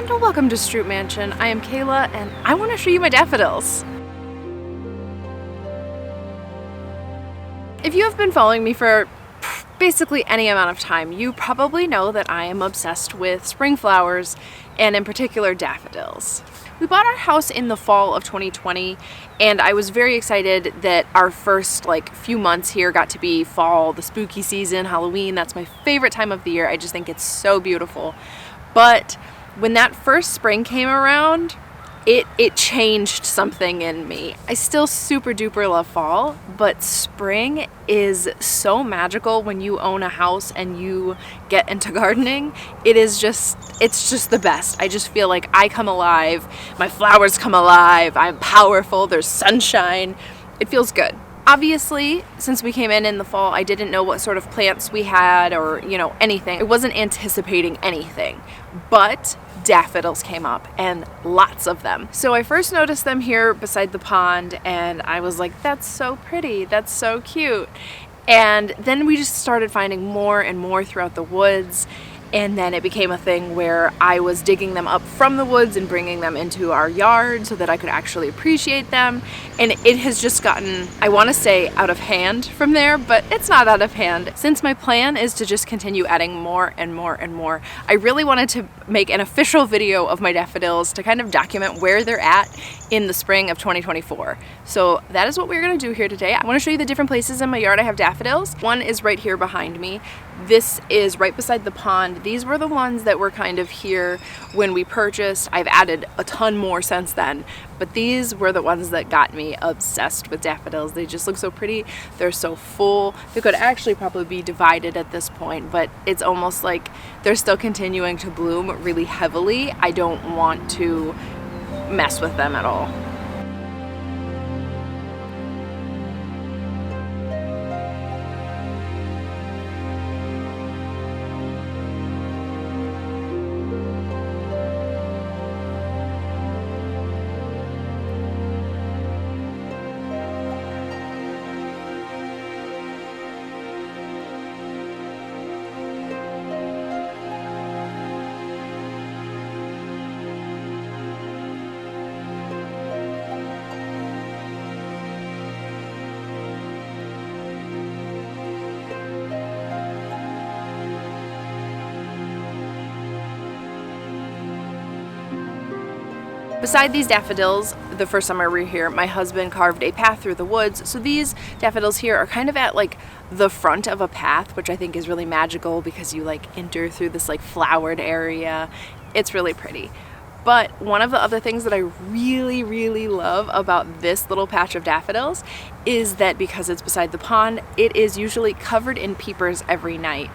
and welcome to Stroup Mansion. I am Kayla and I want to show you my daffodils. If you have been following me for basically any amount of time, you probably know that I am obsessed with spring flowers and in particular daffodils. We bought our house in the fall of 2020 and I was very excited that our first few months here got to be fall, the spooky season, Halloween. That's my favorite time of the year. I just think it's so beautiful. But when that first spring came around, it changed something in me. I still super duper love fall, but spring is so magical when you own a house and you get into gardening. It's just the best. I just feel like I come alive, my flowers come alive, I'm powerful, there's sunshine. It feels good. Obviously, since we came in the fall, I didn't know what sort of plants we had or, anything. I wasn't anticipating anything, but daffodils came up and lots of them. So I first noticed them here beside the pond and I was like, that's so pretty, that's so cute. And then we just started finding more and more throughout the woods. And then it became a thing where I was digging them up from the woods and bringing them into our yard so that I could actually appreciate them. And it has just gotten, I want to say, out of hand from there, but it's not out of hand. Since my plan is to just continue adding more and more and more, I really wanted to make an official video of my daffodils to kind of document where they're at in the spring of 2024. So that is what we're going to do here today. I want to show you the different places in my yard I have daffodils. One is right here behind me. This is right beside the pond. These were the ones that were kind of here when we purchased. I've added a ton more since then, but these were the ones that got me obsessed with daffodils. They just look so pretty. They're so full. They could actually probably be divided at this point, but it's almost like they're still continuing to bloom really heavily. I don't want to mess with them at all. Beside these daffodils, the first summer we were here, my husband carved a path through the woods. So these daffodils here are kind of at the front of a path, which I think is really magical because you enter through this flowered area. It's really pretty. But one of the other things that I really, really love about this little patch of daffodils is that because it's beside the pond, it is usually covered in peepers every night.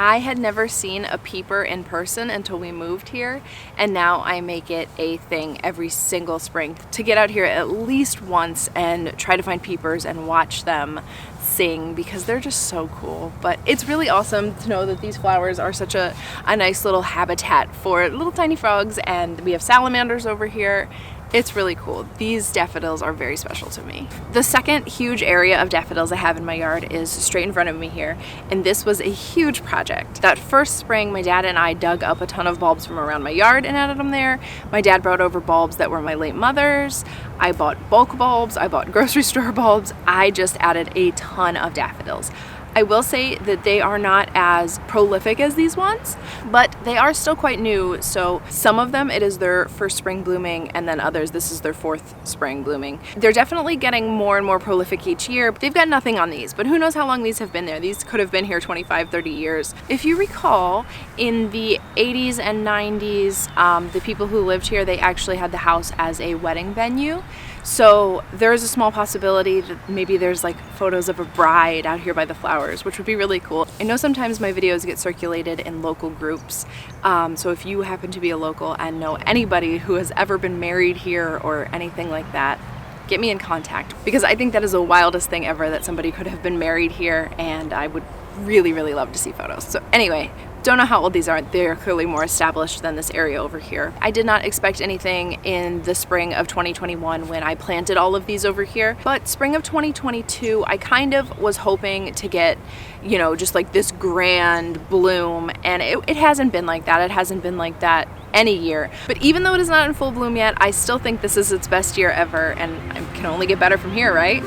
I had never seen a peeper in person until we moved here, and now I make it a thing every single spring to get out here at least once and try to find peepers and watch them sing because they're just so cool. But it's really awesome to know that these flowers are such a nice little habitat for little tiny frogs, and we have salamanders over here. It's really cool. These daffodils are very special to me. The second huge area of daffodils I have in my yard is straight in front of me here, and this was a huge project. That first spring, my dad and I dug up a ton of bulbs from around my yard and added them there. My dad brought over bulbs that were my late mother's. I bought bulk bulbs, I bought grocery store bulbs. I just added a ton of daffodils. I will say that they are not as prolific as these ones, but they are still quite new. So some of them, it is their first spring blooming, and then others, this is their fourth spring blooming. They're definitely getting more and more prolific each year. They've got nothing on these, but who knows how long these have been there. These could have been here 25, 30 years. If you recall, in the 80s and 90s, the people who lived here, they actually had the house as a wedding venue. So there is a small possibility that maybe there's like photos of a bride out here by the flowers, which would be really cool. I know sometimes my videos get circulated in local groups, so if you happen to be a local and know anybody who has ever been married here or anything like that, get me in contact, because I think that is the wildest thing ever, that somebody could have been married here, and I would really, really love to see photos. So anyway, don't know how old these are. They're clearly more established than this area over here. I did not expect anything in the spring of 2021 when I planted all of these over here, but spring of 2022, I kind of was hoping to get, you know, just like this grand bloom, and it hasn't been like that. It hasn't been like that any year. But even though it is not in full bloom yet, I still think this is its best year ever, and it can only get better from here, right?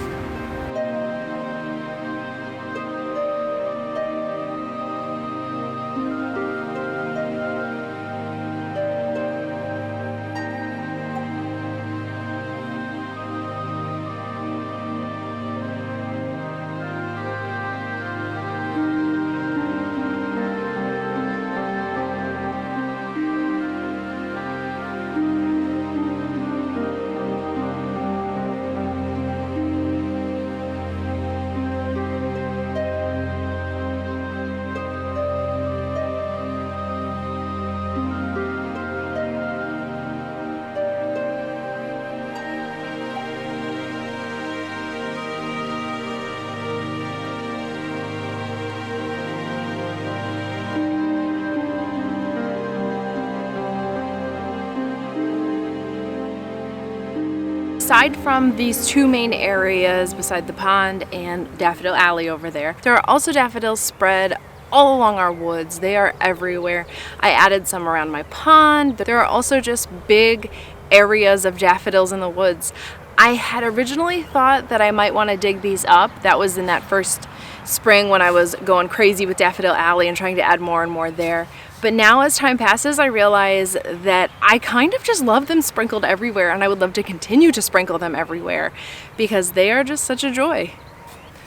Aside from these two main areas beside the pond and Daffodil Alley over there, there are also daffodils spread all along our woods. They are everywhere. I added some around my pond. There are also just big areas of daffodils in the woods. I had originally thought that I might want to dig these up. That was in that first spring when I was going crazy with Daffodil Alley and trying to add more and more there. But now as time passes, I realize that I kind of just love them sprinkled everywhere, and I would love to continue to sprinkle them everywhere because they are just such a joy.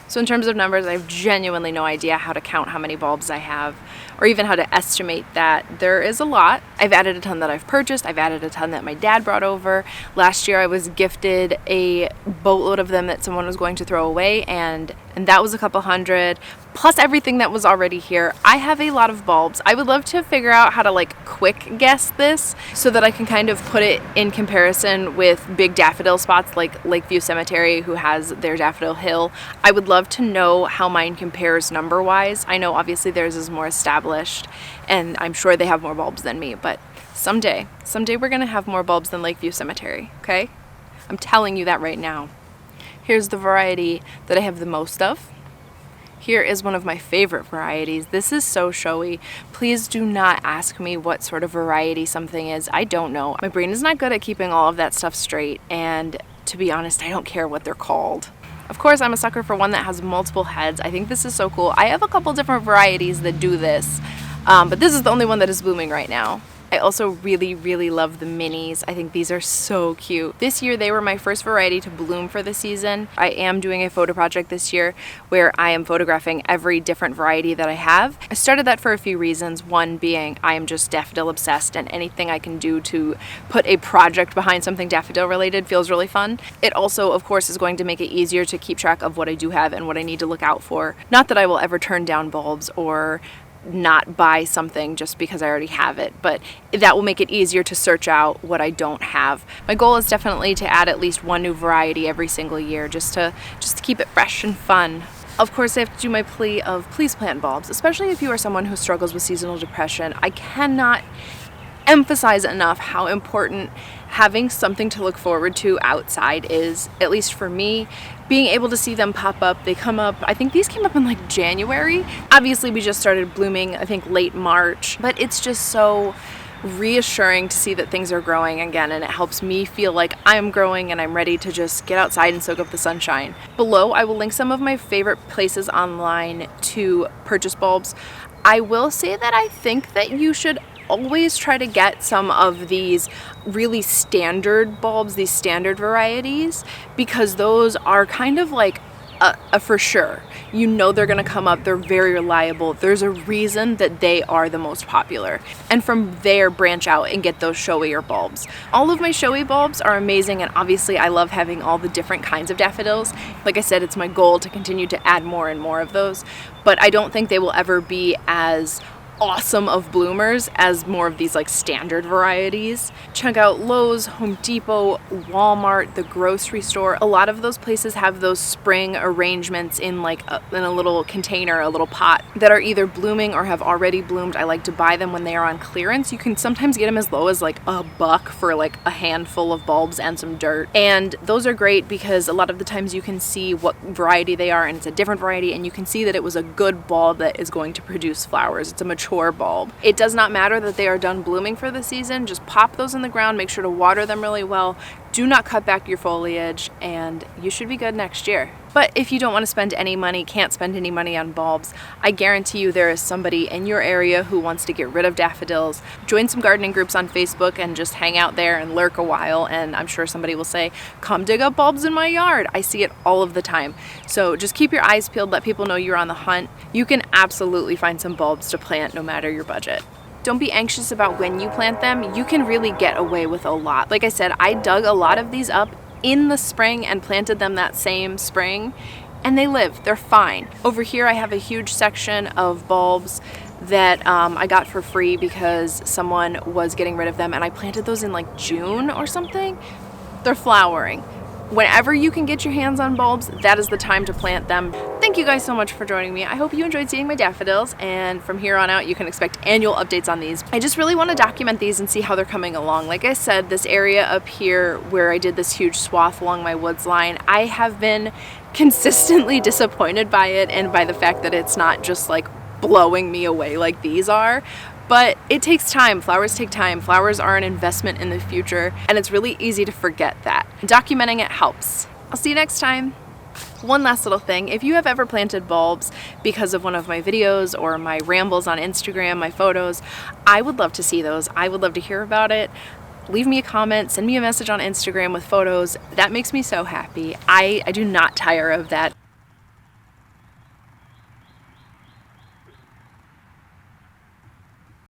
So in terms of numbers, I have genuinely no idea how to count how many bulbs I have, or even how to estimate that. There is a lot. I've added a ton that I've purchased. I've added a ton that my dad brought over. Last year I was gifted a boatload of them that someone was going to throw away, and that was a couple hundred, plus everything that was already here. I have a lot of bulbs. I would love to figure out how to like quick guess this so that I can kind of put it in comparison with big daffodil spots like Lakeview Cemetery, who has their Daffodil Hill. I would love to know how mine compares number wise. I know obviously theirs is more established and I'm sure they have more bulbs than me, but someday we're gonna have more bulbs than Lakeview Cemetery, okay? I'm telling you that right now. Here's the variety that I have the most of. Here is one of my favorite varieties. This is so showy. Please do not ask me what sort of variety something is. I don't know. My brain is not good at keeping all of that stuff straight, and to be honest, I don't care what they're called. Of course, I'm a sucker for one that has multiple heads. I think this is so cool. I have a couple different varieties that do this, but this is the only one that is blooming right now. I also really, really love the minis. I think these are so cute. This year they were my first variety to bloom for the season. I am doing a photo project this year where I am photographing every different variety that I have. I started that for a few reasons. One being I am just daffodil obsessed, and anything I can do to put a project behind something daffodil related feels really fun. It also, of course, is going to make it easier to keep track of what I do have and what I need to look out for. Not that I will ever turn down bulbs or not buy something just because I already have it, but that will make it easier to search out what I don't have. My goal is definitely to add at least one new variety every single year, just to keep it fresh and fun. Of course, I have to do my plea of please plant bulbs, especially if you are someone who struggles with seasonal depression. I cannot emphasize enough how important having something to look forward to outside is, at least for me. Being able to see them pop up, they come up, I think these came up in like January. Obviously we just started blooming, I think late March, but it's just so reassuring to see that things are growing again, and it helps me feel like I'm growing and I'm ready to just get outside and soak up the sunshine. Below I will link some of my favorite places online to purchase bulbs. I will say that I think that you should always try to get some of these really standard bulbs, these standard varieties, because those are kind of like for sure. You know they're gonna come up, they're very reliable. There's a reason that they are the most popular. And from there, branch out and get those showier bulbs. All of my showy bulbs are amazing, and obviously I love having all the different kinds of daffodils. Like I said, it's my goal to continue to add more and more of those, but I don't think they will ever be as awesome of bloomers as more of these like standard varieties. Check out Lowe's, Home Depot, Walmart, the grocery store. A lot of those places have those spring arrangements in like in a little container, a little pot, that are either blooming or have already bloomed. I like to buy them when they are on clearance. You can sometimes get them as low as like $1 for like a handful of bulbs and some dirt. And those are great because a lot of the times you can see what variety they are, and it's a different variety, and you can see that it was a good bulb that is going to produce flowers. It's a mature bulb. It does not matter that they are done blooming for the season. Just pop those in the ground, make sure to water them really well. Do not cut back your foliage, and you should be good next year. But if you don't want to spend any money, can't spend any money on bulbs, I guarantee you there is somebody in your area who wants to get rid of daffodils. Join some gardening groups on Facebook and just hang out there and lurk a while, and I'm sure somebody will say, come dig up bulbs in my yard. I see it all of the time. So just keep your eyes peeled, let people know you're on the hunt. You can absolutely find some bulbs to plant no matter your budget. Don't be anxious about when you plant them. You can really get away with a lot. Like I said, I dug a lot of these up in the spring and planted them that same spring, and they live. They're fine. Over here I have a huge section of bulbs that I got for free because someone was getting rid of them, and I planted those in like June or something. They're flowering. Whenever you can get your hands on bulbs, that is the time to plant them. Thank you guys so much for joining me. I hope you enjoyed seeing my daffodils, and from here on out you can expect annual updates on these. I just really want to document these and see how they're coming along. Like I said, this area up here where I did this huge swath along my woods line, I have been consistently disappointed by it and by the fact that it's not just like blowing me away like these are. But it takes time. Flowers take time. Flowers are an investment in the future, and it's really easy to forget that. Documenting it helps. I'll see you next time. One last little thing, if you have ever planted bulbs because of one of my videos or my rambles on Instagram, my photos, I would love to see those. I would love to hear about it. Leave me a comment, send me a message on Instagram with photos. That makes me so happy. I do not tire of that.